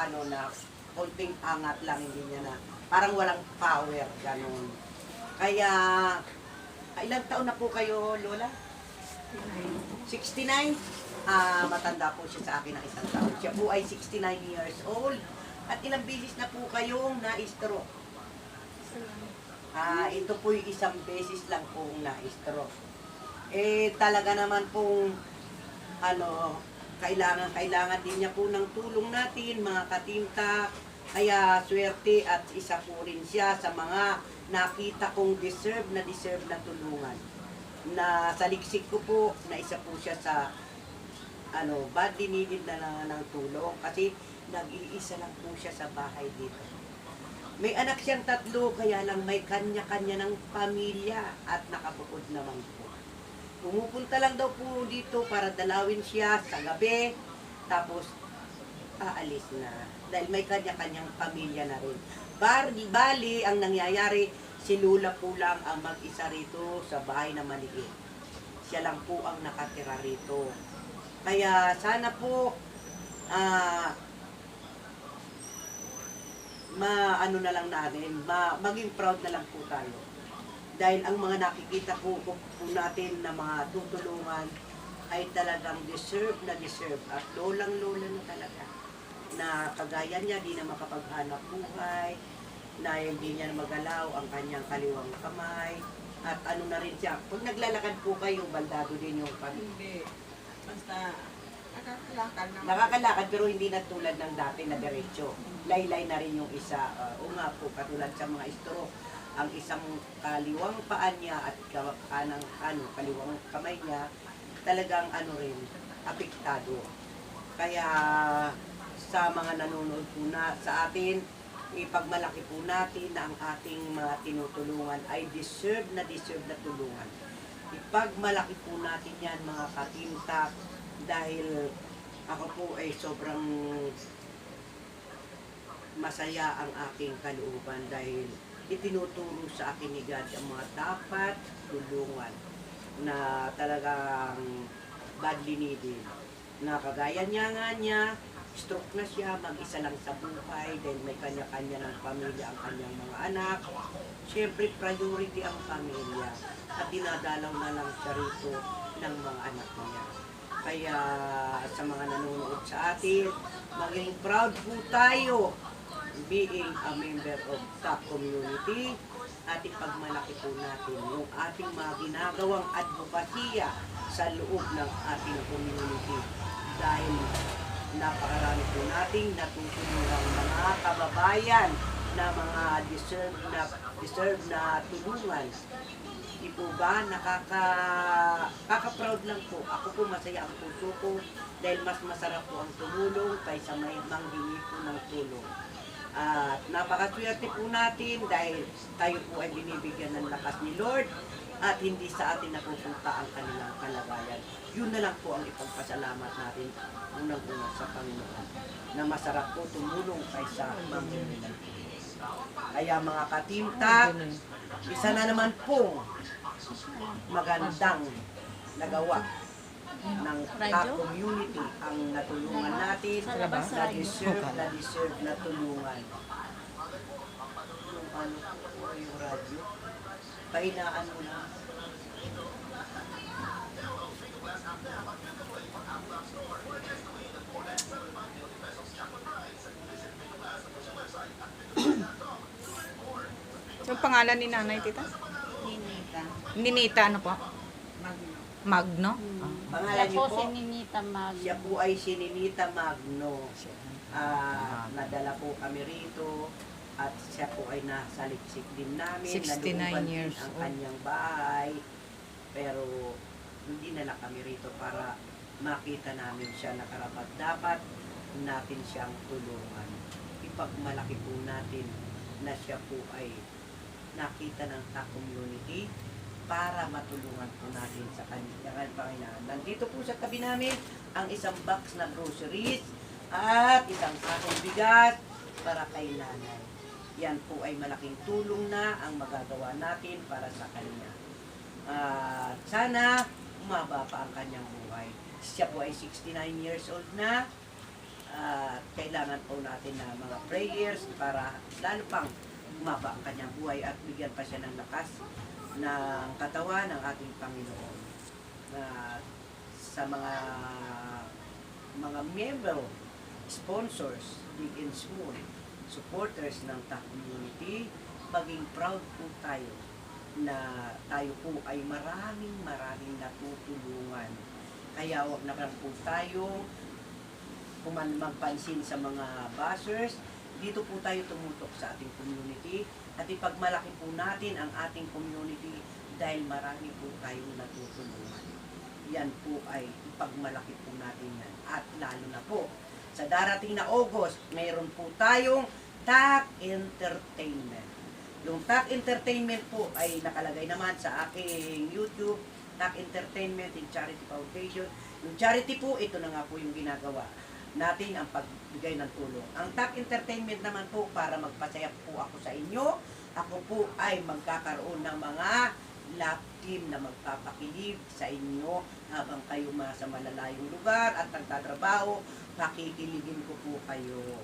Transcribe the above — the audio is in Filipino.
ano na konting angat lang, hindi niya na, parang walang power, ganun. Kaya, ilang taon na po kayo, Lola? 69? Matanda po siya sa akin ng isang taon. Siya po ay 69 years old. At ilang beses na po kayong na-stroke? Ito po yung isang beses lang pong na-stroke. Talaga naman pong, kailangan din niya po ng tulong natin, mga katinta. Kaya swerte at isa po rin siya sa mga nakita kong deserve na tulungan. Na sa liksik ko po, na isa po siya sa badly needed na ng tulong kasi nag-iisa lang po siya sa bahay dito. May anak siyang 3, kaya lang may kanya-kanya ng pamilya at nakabukod naman po. Pumupunta lang daw po dito para dalawin siya sa gabi, tapos aalis na. Dahil may kanya-kanyang pamilya na rin. Bali, ang nangyayari, si Lula po lang ang mag-isa rito sa bahay na maliit. Siya lang po ang nakatira rito. Kaya sana po, na lang natin, maging proud na lang po tayo. Dahil ang mga nakikita po natin na mga tutulungan ay talagang deserve at lolang-lola na talaga. Na kagaya niya, di na makapaghanap buhay, na hindi niya magalaw ang kanyang kaliwang kamay, at na rin siya. Pag naglalakad po kayo, baldado din yung Hindi. Basta, nakakalakad naman. nakakalakad pero hindi na tulad ng dati na diretso. Laylay na rin yung isa. O nga po, katulad sa mga stroke, ang isang kaliwang paan niya at kaliwang kamay niya, talagang rin, apektado. Kaya sa mga nanonood po sa atin, ipagmalaki po natin na ang ating mga tinutulungan ay deserve na tulungan. Ipagmalaki po natin yan, mga katinta, dahil ako po ay sobrang masaya ang aking kalooban dahil itinuturo sa akin ni God ang mga dapat tulungan na talagang badly needed. Na kagaya niya, stroke na siya, mag-isa lang sa buhay dahil may kanya-kanya ng pamilya ang kanyang mga anak. Siyempre, priority ang pamilya at dinadalaw na lang siya rito ng mga anak niya. Kaya sa mga nanonood sa atin, maging proud po tayo being a member of the community at ipagmalaki po natin yung ating mga ginagawang advokasya sa loob ng ating community. Dahil napakarami po nating natutulungang mga kababayan na mga deserve na tulungan. Di po ba nakaka-proud lang po. Ako po masaya ang puso ko dahil mas masarap po ang tumulong kaysa may manghingi po ng tulong. At napakaswerte po natin dahil tayo po ay binibigyan ng lakas ni Lord at hindi sa atin napupunta ang kanilang kalagayan. Yun na lang po ang ipagpasalamat natin unang-una sa Panginoon na masarap po tumulong kaysa manghingi ng tulong. Kaya mga katinta, isa na naman pong magandang nagawa ng community ang natulungan natin na deserve na tulungan. Yung yung radyo, pahinaan mo na. Yung pangalan ni nanay, tita? Ninita. Ninita, ano po? Magno? Pangalan niyo po? Si Ninita Magno. Siya po ay si Ninita Magno. Nadala po kami rito at siya po ay nasaliksik din namin. 69 Nalooban years din ang old. kanyang bahay. Pero hindi na kami rito para makita namin siya na karapat dapat natin siyang tulungan. Ipagmalaki po natin na siya po ay nakita ng community para matulungan po natin sa kanyang pangailangan. Nandito po sa tabi namin ang isang box na groceries at isang sakong bigas para kay nanay. Yan po ay malaking tulong na ang magagawa natin para sa kanya. Sana umaba pa ang kanyang buhay. Siya po ay 69 years old na At kailangan po natin ng mga prayers para lalo pang umaba ang kanyang buhay at bigyan pa siya ng lakas ng katawan ng ating Panginoon. Sa mga member, sponsors, big and small, supporters ng TAC community, maging proud po tayo na tayo po ay maraming natutulungan. Kaya wag na lang po tayo magpansin sa mga buzzers. Dito po tayo tumutok sa ating community at ipagmalaki po natin ang ating community dahil marami po tayong natutulungan. Yan po ay ipagmalaki po natin yan. At lalo na po, sa darating na August, mayroon po tayong TAC Entertainment. Yung TAC Entertainment po ay nakalagay naman sa aking YouTube, TAC Entertainment and Charity Foundation. Yung charity po, ito na nga po yung ginagawa natin, ang pagbigay ng tulong. Ang TAC Entertainment naman po, para magpasaya po ako sa inyo, ako po ay magkakaroon ng mga love team na magpapakilig sa inyo habang kayo sa malalayong lugar at nagtatrabaho, pakikiligin ko po kayo.